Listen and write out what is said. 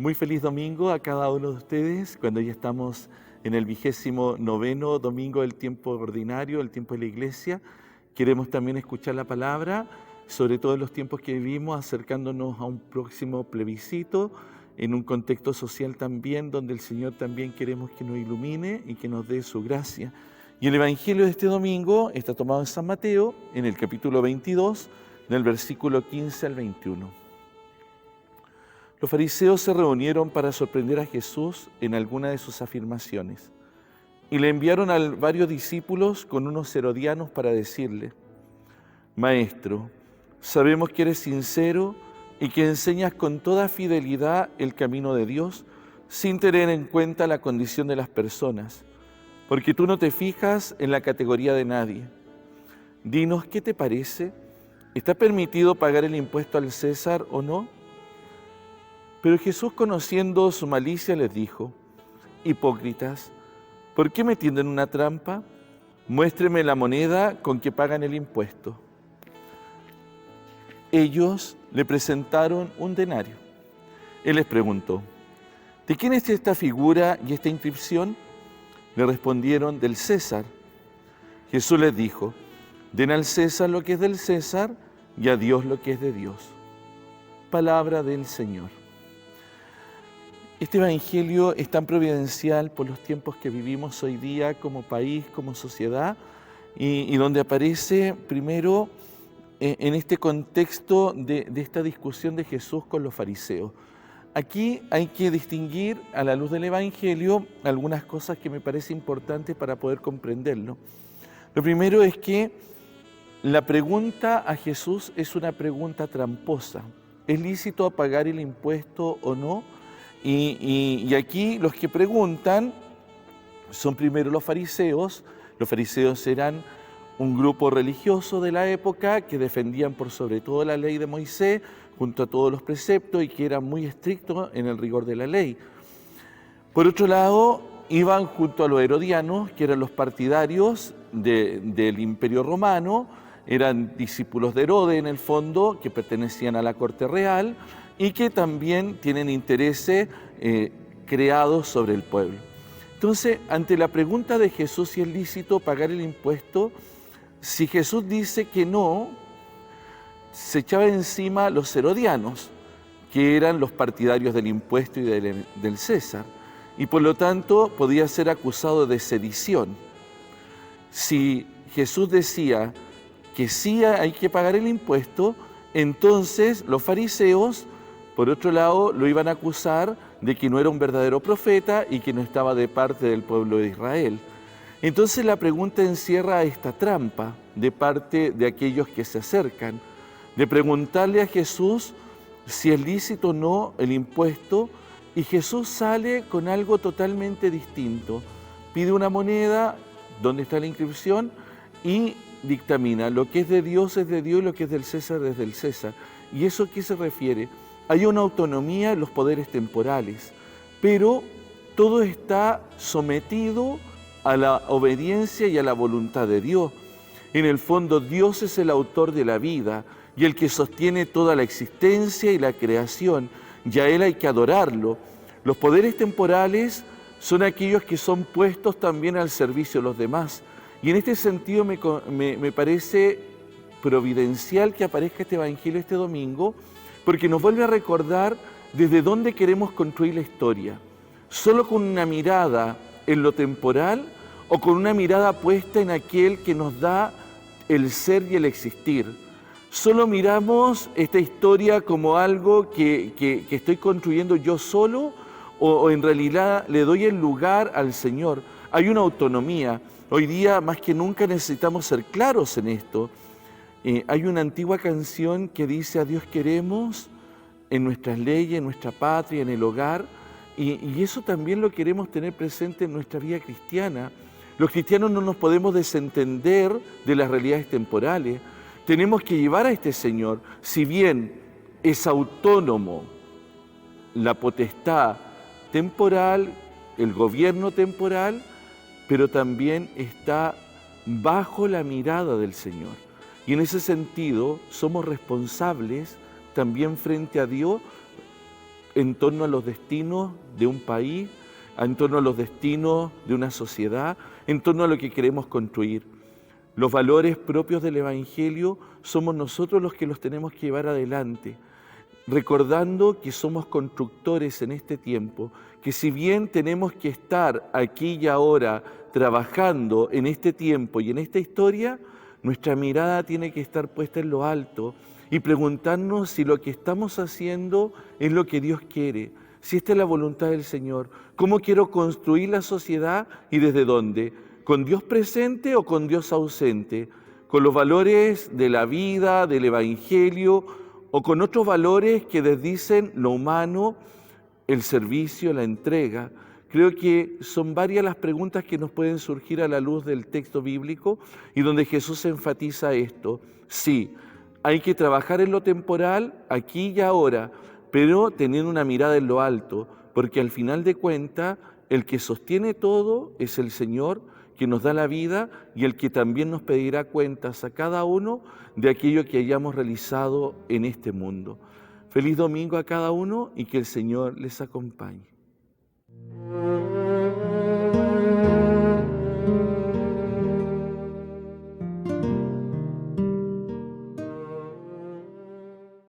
Muy feliz domingo a cada uno de ustedes, cuando ya estamos en el 29º domingo del tiempo ordinario, el tiempo de la iglesia. Queremos también escuchar la palabra, sobre todo en los tiempos que vivimos, acercándonos a un próximo plebiscito, en un contexto social también, donde el Señor también queremos que nos ilumine y que nos dé su gracia. Y el Evangelio de este domingo está tomado en San Mateo, en el capítulo 22, del versículo 15 al 21. Los fariseos se reunieron para sorprender a Jesús en alguna de sus afirmaciones y le enviaron a varios discípulos con unos herodianos para decirle: Maestro, sabemos que eres sincero y que enseñas con toda fidelidad el camino de Dios sin tener en cuenta la condición de las personas, porque tú no te fijas en la categoría de nadie. Dinos, ¿qué te parece? ¿Está permitido pagar el impuesto al César o no? Pero Jesús, conociendo su malicia, les dijo: Hipócritas, ¿por qué me tienden una trampa? Muéstreme la moneda con que pagan el impuesto. Ellos le presentaron un denario. Él les preguntó: ¿de quién es esta figura y esta inscripción? Le respondieron: del César. Jesús les dijo: den al César lo que es del César y a Dios lo que es de Dios. Palabra del Señor. Este Evangelio es tan providencial por los tiempos que vivimos hoy día como país, como sociedad, y donde aparece primero en este contexto de esta discusión de Jesús con los fariseos. Aquí hay que distinguir a la luz del Evangelio algunas cosas que me parece importantes para poder comprenderlo. Lo primero es que la pregunta a Jesús es una pregunta tramposa. ¿Es lícito pagar el impuesto o no? Y aquí los que preguntan son primero los fariseos. Los fariseos eran un grupo religioso de la época que defendían por sobre todo la ley de Moisés, junto a todos los preceptos, y que eran muy estrictos en el rigor de la ley. Por otro lado, iban junto a los herodianos, que eran los partidarios del Imperio Romano, eran discípulos de Herodes en el fondo, que pertenecían a la corte real, y que también tienen intereses creados sobre el pueblo. Entonces, ante la pregunta de Jesús si es lícito pagar el impuesto, si Jesús dice que no, se echaba encima los herodianos, que eran los partidarios del impuesto y del César, y por lo tanto podía ser acusado de sedición. Si Jesús decía que sí hay que pagar el impuesto, entonces los fariseos, por otro lado, lo iban a acusar de que no era un verdadero profeta y que no estaba de parte del pueblo de Israel. Entonces la pregunta encierra esta trampa de parte de aquellos que se acercan, de preguntarle a Jesús si es lícito o no el impuesto, y Jesús sale con algo totalmente distinto. Pide una moneda donde está la inscripción y dictamina: lo que es de Dios es de Dios y lo que es del César es del César. ¿Y eso a qué se refiere? Hay una autonomía en los poderes temporales, pero todo está sometido a la obediencia y a la voluntad de Dios. En el fondo, Dios es el autor de la vida y el que sostiene toda la existencia y la creación, y a Él hay que adorarlo. Los poderes temporales son aquellos que son puestos también al servicio de los demás. Y en este sentido me parece providencial que aparezca este Evangelio este domingo, porque nos vuelve a recordar desde dónde queremos construir la historia. ¿Solo con una mirada en lo temporal o con una mirada puesta en aquel que nos da el ser y el existir? ¿Solo miramos esta historia como algo que estoy construyendo yo solo o en realidad le doy el lugar al Señor? Hay una autonomía. Hoy día más que nunca necesitamos ser claros en esto. Hay una antigua canción que dice: a Dios queremos en nuestras leyes, en nuestra patria, en el hogar, y eso también lo queremos tener presente en nuestra vida cristiana. Los cristianos no nos podemos desentender de las realidades temporales. Tenemos que llevar a este Señor, si bien es autónomo la potestad temporal, el gobierno temporal, pero también está bajo la mirada del Señor. Y en ese sentido somos responsables también frente a Dios en torno a los destinos de un país, en torno a los destinos de una sociedad, en torno a lo que queremos construir. Los valores propios del Evangelio somos nosotros los que los tenemos que llevar adelante, recordando que somos constructores en este tiempo, que si bien tenemos que estar aquí y ahora trabajando en este tiempo y en esta historia, nuestra mirada tiene que estar puesta en lo alto y preguntarnos si lo que estamos haciendo es lo que Dios quiere, si esta es la voluntad del Señor, cómo quiero construir la sociedad y desde dónde, con Dios presente o con Dios ausente, con los valores de la vida, del Evangelio, o con otros valores que desdicen lo humano, el servicio, la entrega. Creo que son varias las preguntas que nos pueden surgir a la luz del texto bíblico y donde Jesús enfatiza esto. Sí, hay que trabajar en lo temporal, aquí y ahora, pero teniendo una mirada en lo alto, porque al final de cuentas, el que sostiene todo es el Señor, que nos da la vida y el que también nos pedirá cuentas a cada uno de aquello que hayamos realizado en este mundo. Feliz domingo a cada uno y que el Señor les acompañe.